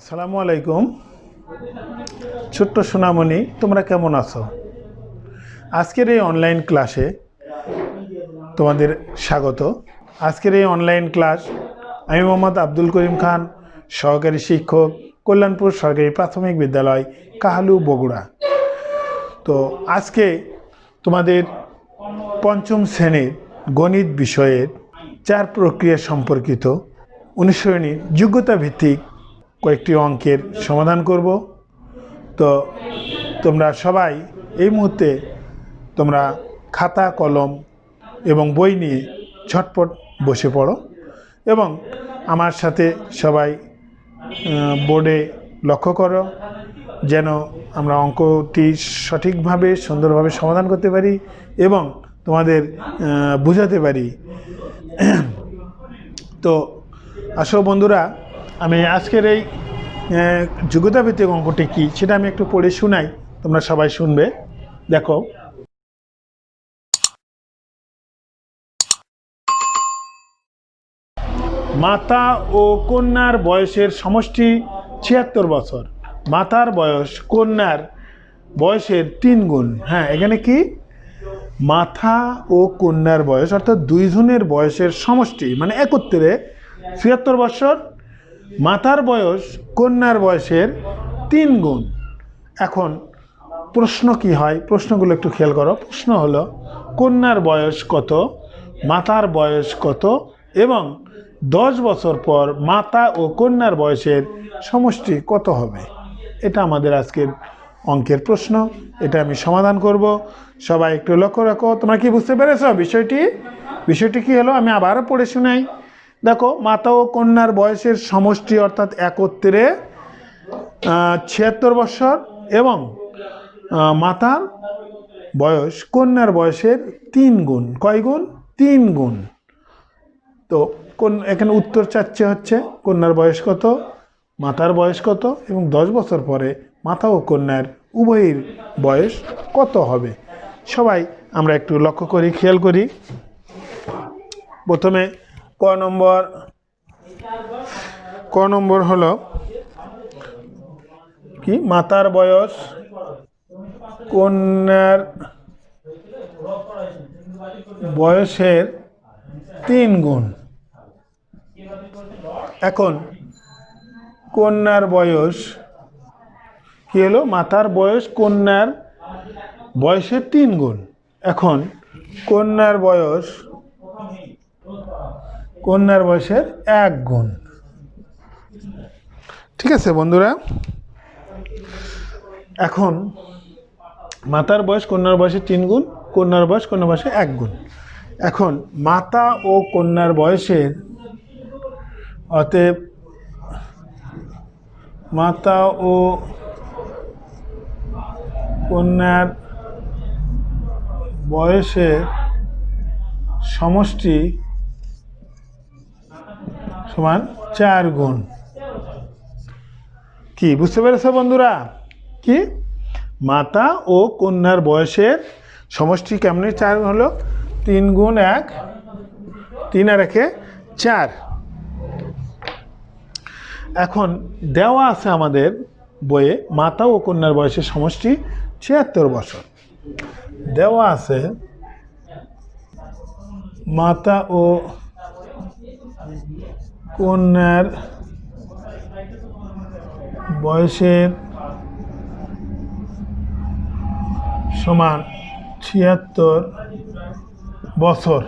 আসসালামু আলাইকুম ছোট্ট সোনামণি, তোমরা কেমন আছো? আজকের এই অনলাইন ক্লাসে তোমাদের স্বাগত। আজকের এই অনলাইন ক্লাস আমি মোহাম্মদ আব্দুল করিম খান, সহকারী শিক্ষক, কল্যাণপুর সরকারি প্রাথমিক বিদ্যালয়, কাহালু, বগুড়া। তো আজকে তোমাদের পঞ্চম শ্রেণীর গণিত বিষয়ের চার প্রক্রিয়া সম্পর্কিত 19 শ্রেণীর যোগ্যতা ভিত্তিক কয়েকটি অঙ্কের সমাধান করব। তো তোমরা সবাই এই মুহূর্তে তোমরা খাতা, কলম এবং বই নিয়ে ঝটপট বসে পড়ো এবং আমার সাথে সবাই বোর্ডে লক্ষ্য করো, যেন আমরা অঙ্কটি সঠিকভাবে সুন্দরভাবে সমাধান করতে পারি এবং তোমাদের বোঝাতে পারি। তো আসো বন্ধুরা, আমি আজকের এই যোগ্যতা ভিত্তিক অঙ্কটি কী সেটা আমি একটু পড়ে শোনাই, তোমরা সবাই শুনবে। দেখো, মাতা ও কন্যার বয়সের সমষ্টি 76 বছর। মাতার বয়স কন্যার বয়সের 3 গুণ। হ্যাঁ, এখানে কি মাথা ও কন্যার বয়স অর্থাৎ দুইজনের বয়সের সমষ্টি মানে একত্রে 76 বছর। মাতার বয়স কন্যার বয়সের 3 গুণ। এখন প্রশ্ন কি হয়, প্রশ্নগুলো একটু খেয়াল করো। প্রশ্ন হলো কন্যার বয়স কত, মাতার বয়স কত এবং 10 বছর পর মাতা ও কন্যার বয়সের সমষ্টি কত হবে। এটা আমাদের আজকের অঙ্কের প্রশ্ন, এটা আমি সমাধান করব। সবাই একটু লক্ষ্য রাখো। তোমরা কি বুঝতে পেরেছ বিষয়টি কি হলো? আমি আবারও পড়ে শোনাই। দেখো, মাতা ও কন্যার বয়সের সমষ্টি অর্থাৎ একত্রে 76 বছর এবং মাতার বয়স কন্যার বয়সের 3 গুণ। কয় গুণ? 3 গুণ। তো এখানে উত্তর চাচ্ছে হচ্ছে কন্যার বয়স কত, মাতার বয়স কত এবং 10 বছর পরে মাতা ও কন্যার উভয়ের বয়স কত হবে। সবাই আমরা একটু লক্ষ্য করি, খেয়াল করি। প্রথমে ক নম্বর হলো কি, মাতার বয়স কন্যার বয়সের 3 গুণ। এখন কন্যার বয়স কি হলো? মাতার বয়স কন্যার বয়সের 3 গুণ। এখন কন্যার বয়সের 1 গুণ। ঠিক আছে বন্ধুরা? এখন মাতার বয়স কন্যার বয়সের 3 গুণ, কন্যার বয়স কন্যার বয়সের 1 গুণ। এখন মাতা ও কন্যার বয়সের, অতএব মাতা ও কন্যার বয়সের সমষ্টি সমান 4 গুণ। কি বুঝতে পেরেছো বন্ধুরা? কি মাতা ও কন্যার বয়সের সমষ্টি কেমনি 4 হলো? 3 গুণ 1, 3 আর 1 4। এখন দেওয়া আছে আমাদের বইয়ে মাতা ও কন্যার বয়সের সমষ্টি 76 বছর। দেওয়া আছে মাতা ও কন্যার বয়সের সমান 76 বছর।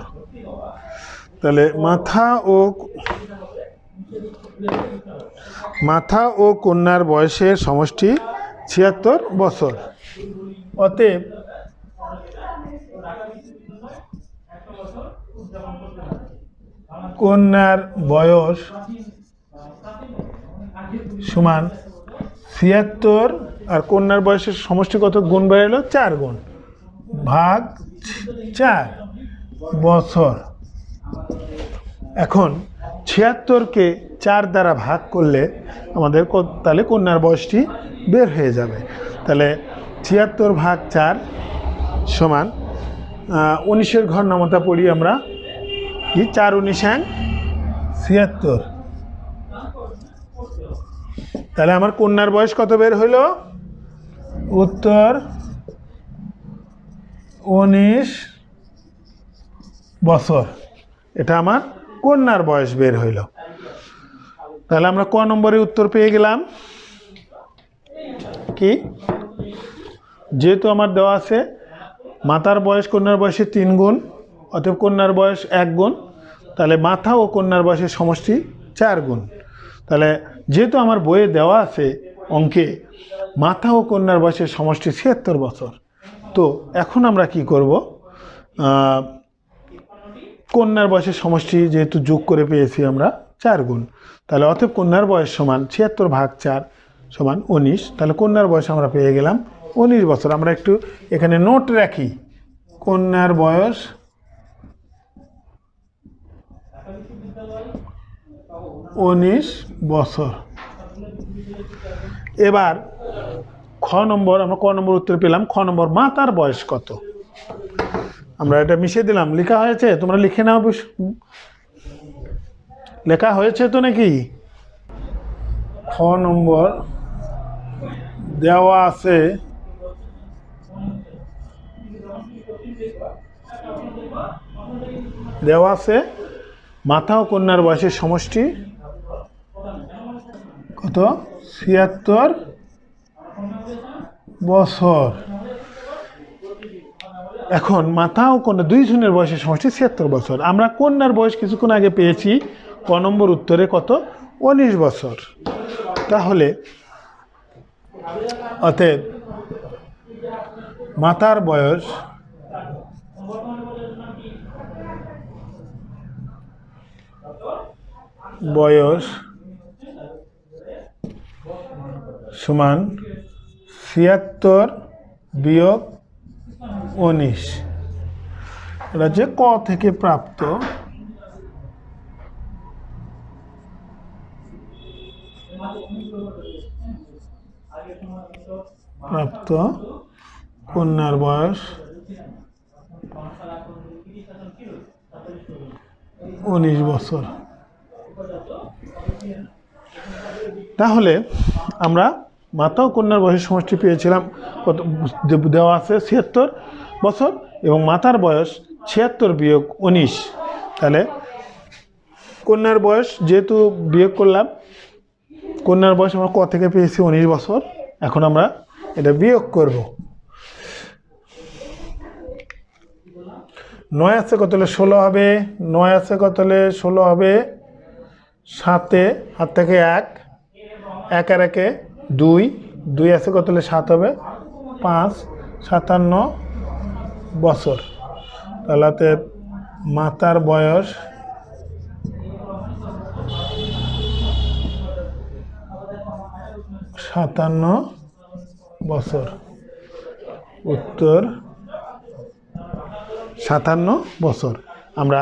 তাহলে মাথা ও কন্যার বয়সের সমষ্টি 76 বছর। অতএব কন্যার বয়স সমান 76 আর কন্যার বয়সের সমষ্টি কত গুণ বেরোলো? 4 গুণ ভাগ 4 বছর। এখন 76কে 4 দ্বারা ভাগ করলে আমাদের তাহলে কন্যার বয়সটি বের হয়ে যাবে। তাহলে 76 ভাগ 4 সমান 19-এর ঘর নামতা পড়ি আমরা, কি 4 19 76। তাহলে আমার কন্যার বয়স কত বের হইল? উত্তর 19 বছর। এটা আমার কন্যার বয়স বের হইল। তাহলে আমরা ক নম্বরে উত্তর পেয়ে গেলাম কি, যেহেতু আমার দেওয়া আছে মাতার বয়স কন্যার বয়সের 3 গুণ, অতএব কন্যার বয়স 1 গুণ, তাহলে মাথা ও কন্যার বয়সের সমষ্টি 4 গুণ। তাহলে যেহেতু আমার বইয়ে দেওয়া আছে অঙ্কে মাথা ও কন্যার বয়সের সমষ্টি 76 বছর, তো এখন আমরা কি করব, কন্যার বয়সের সমষ্টি যেহেতু যোগ করে পেয়েছি আমরা 4 গুণ, তাহলে অতএব কন্যার বয়স সমান 76 ভাগ 4 সমান 19। তাহলে কন্যার বয়স আমরা পেয়ে গেলাম 19 বছর। আমরা একটু এখানে নোট রাখি, কন্যার বয়স 19 বছর। এবার খ নম্বর, আমরা ক নম্বর উত্তর পেলাম। খ নম্বর, মাতার বয়স কত? আমরা এটা মিশিয়ে দিলাম, লেখা হয়েছে, তোমরা লিখে নাও, লেখা হয়েছে তো নাকি? খ নম্বর দেওয়া আছে মাথা ও কন্যার বয়সের সমষ্টি কত? 76 বছর। এখন মাথা ও কন্যা দুই জনের বয়সের সমষ্টি 76 বছর। আমরা কন্যার বয়স কিছুক্ষণ আগে পেয়েছি ক নম্বর উত্তরে কত? 19 বছর। তাহলে অতএব মাতার বয়স সমান 76 বিয়োগ 19। এটা যে ক থেকে প্রাপ্ত কন্যার বয়স 19 বছর। তাহলে আমরা মাতা ও কন্যার বয়সের সমষ্টি পেয়েছিলাম কত? দেওয়া আছে 76 বছর এবং মাতার বয়স 76 বিয়োগ 19। তাহলে কন্যার বয়স যেহেতু বিয়োগ করলাম, কন্যার বয়স আমরা ক থেকে পেয়েছি 19 বছর। এখন আমরা এটা বিয়োগ করব। 9 আছে কত হলে 16 হবে? 9 আছে কত হলে 16 হবে? 7-এ হাত থেকে 1, 1 আর 1-এ 2, 2 আছে কত হলে 7 হবে? 5, 57 বছর। তাহলে মাতার বয়স 57 বছর। উত্তর 57 বছর। আমরা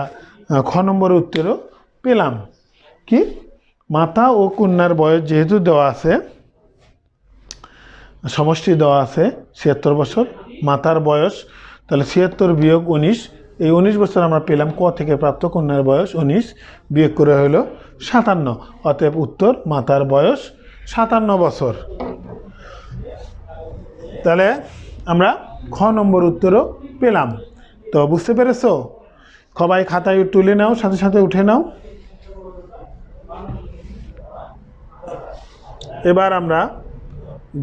খ নম্বরের উত্তরও পেলাম কি, মাতা ও কন্যার বয়স যেহেতু দেওয়া আছে, সমষ্টি দেওয়া আছে 76 বছর, মাতার বয়স তাহলে 76 বিয়োগ 19, এই 19 বছর আমরা পেলাম ক থেকে প্রাপ্ত কন্যার বয়স 19 বিয়োগ করে হলো 57। অতএব উত্তর মাতার বয়স 57 বছর। তাহলে আমরা খ নম্বর উত্তরও পেলাম। তো বুঝতে পেরেছো? সবাই খাতায় তুলে নাও, সাথে সাথে উঠে নাও। এবার আমরা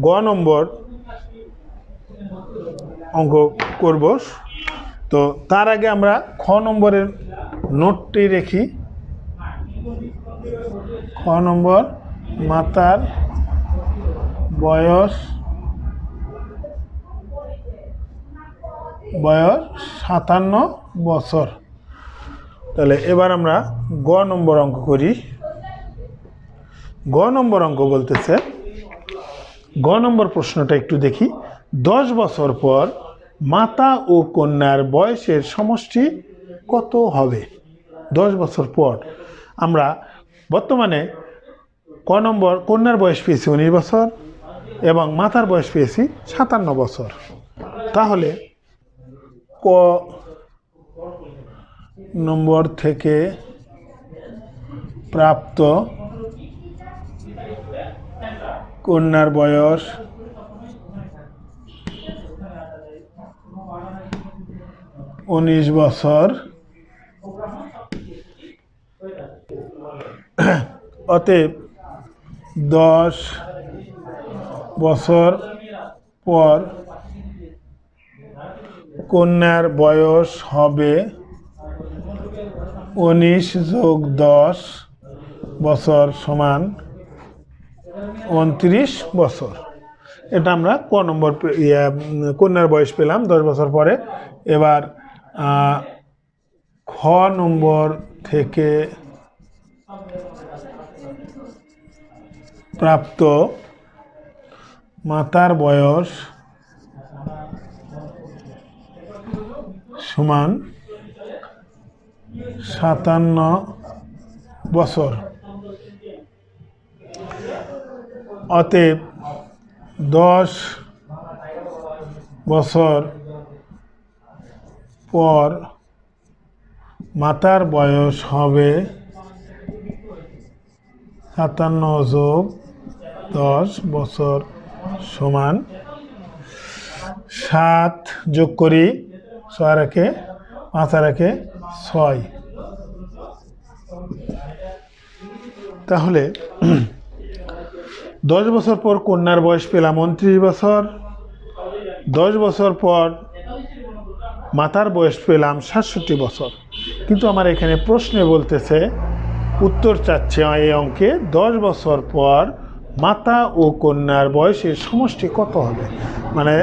গ নম্বর অঙ্ক করব। তো তার আগে আমরা খ নম্বরের নোটটি রেখি। খ নম্বর, মাতার বয়স 57 বছর। তাহলে এবার আমরা গ নম্বর অঙ্ক করি। গ নম্বর অঙ্ক বলতেছে, গ নম্বর প্রশ্নটা একটু দেখি। 10 বছর পর মাতা ও কন্যার বয়সের সমষ্টি কত হবে? 10 বছর পর আমরা বর্তমানে ক নম্বর কন্যার বয়স পেয়েছি 19 বছর এবং মাতার বয়স পেয়েছি 57 বছর। তাহলে ক নম্বর থেকে প্রাপ্ত কন্যার বয়স 19 বছর, অতএব 10 বছর পর কন্যার বয়স হবে 19 যোগ 10 বছর সমান 29 বছর। এটা আমরা ক নম্বর কন্যার বয়স পেলাম 10 বছর পরে। এবার খ নম্বর থেকে প্রাপ্ত মাতার বয়স সমান 57 বছর। অতএব 10 বছর পর মাতার বয়স হবে 57 যোগ 10 বছর সমান 7 যোগ করি 6 রেখে 5 রেখে 6। তাহলে 10 বছর পর কন্যার বয়স পেলাম 29 বছর, 10 বছর পর মাতার বয়স পেলাম 67 বছর। কিন্তু আমার এখানে প্রশ্নে বলতেছে, উত্তর চাচ্ছে এই অঙ্কে 10 বছর পর মাতা ও কন্যার বয়সের সমষ্টি কত হবে। মানে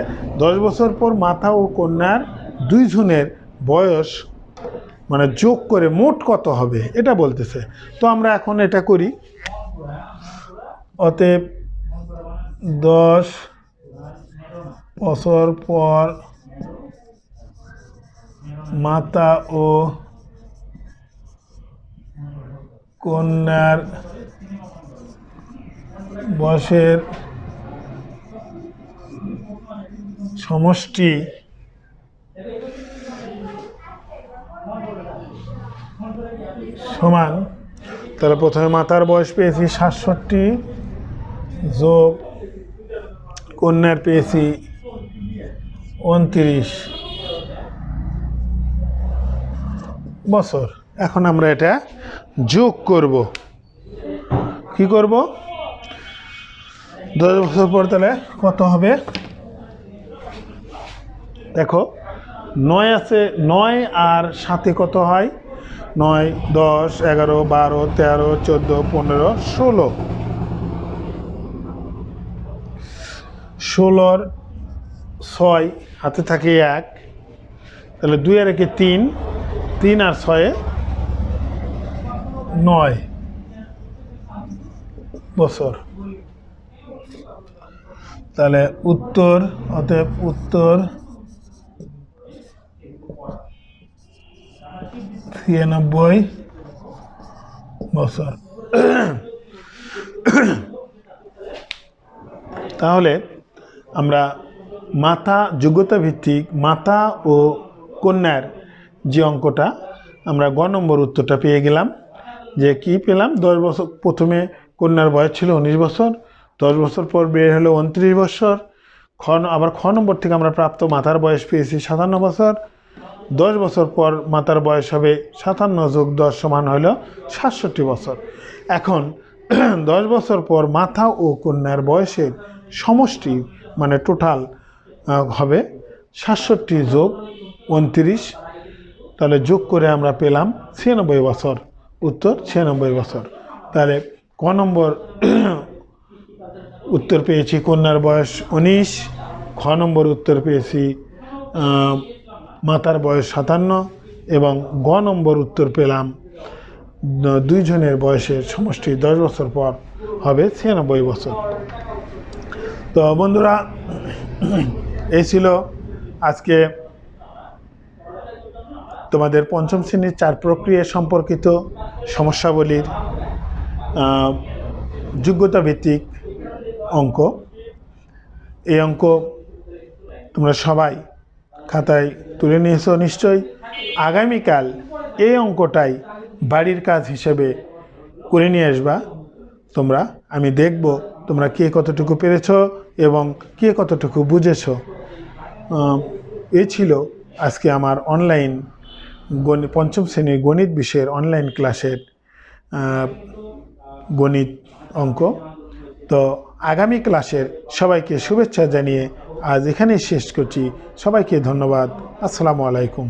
10 বছর পর মাতা ও কন্যার দুইজনের বয়স মানে যোগ করে মোট কত হবে এটা বলতেছে। তো আমরা এখন এটা করি। অতএব 10 বছর পর মাতা ও কন্যার বয়সের সমষ্টি সমান, তাহলে প্রথমে মাতার বয়স পেয়েছি 67 যোগ কন্যার পেয়েছি 29 বছর। এখন আমরা এটা যোগ করব। কি করব? 10 বছর পর তাহলে কত হবে দেখো, 9 আছে, 9 আর 7 কত হয়? 9, 10, 11, 12, 13, 14, 15, 16। 16 6 হাতে থাকে 1, তাহলে 2 আর 1 3, 3 আর 6 9 বছর। তাহলে উত্তর, অতএব উত্তর 93 বছর। তাহলে আমরা মাতা যোগ্যতা ভিত্তিক মাতা ও কন্যার যে অঙ্কটা আমরা গ নম্বর উত্তরটা পেয়ে গেলাম। যে কি পেলাম, 10 বছর প্রথমে কন্যার বয়স ছিল 19 বছর, 10 বছর পর বের হলো 29 বছর। আবার খ নম্বর থেকে আমরা প্রাপ্ত মাতার বয়স পেয়েছি 57 বছর। 10 বছর পর মাতার বয়স হবে 57 যোগ 10 সমান হলো 67 বছর। এখন 10 বছর পর মাতা ও কন্যার বয়সের সমষ্টি মানে টোটাল হবে 67 যোগ 29। তাহলে যোগ করে আমরা পেলাম 96 বছর। উত্তর 96 বছর। তাহলে ক নম্বর উত্তর পেয়েছি কন্যার বয়স 19, খ নম্বর উত্তর পেয়েছি মাতার বয়স 57 এবং গ নম্বর উত্তর পেলাম দুইজনের বয়সের সমষ্টি 10 বছর পর হবে 96 বছর। তো বন্ধুরা, এই ছিল আজকে তোমাদের পঞ্চম শ্রেণীর 4 প্রক্রিয়া সম্পর্কিত সমস্যাবলীর যোগ্যতা ভিত্তিক অঙ্ক। এই অঙ্ক তোমরা সবাই খাতায় তুলে নিয়েছো নিশ্চয়ই। আগামীকাল এই অঙ্কটাই বাড়ির কাজ হিসেবে করে নিয়ে আসবা তোমরা আমি দেখব তোমরা কে কতটুকু পেরেছো এবং কে কতটুকু বুঝেছো। এই ছিল আজকে আমার অনলাইন পঞ্চম শ্রেণীর গণিত বিষয়ের অনলাইন ক্লাসের গণিত অঙ্ক। তো আগামী ক্লাসের সবাইকে শুভেচ্ছা জানিয়ে আজ এখানেই শেষ করছি। সবাইকে ধন্যবাদ। আসসালামু আলাইকুম।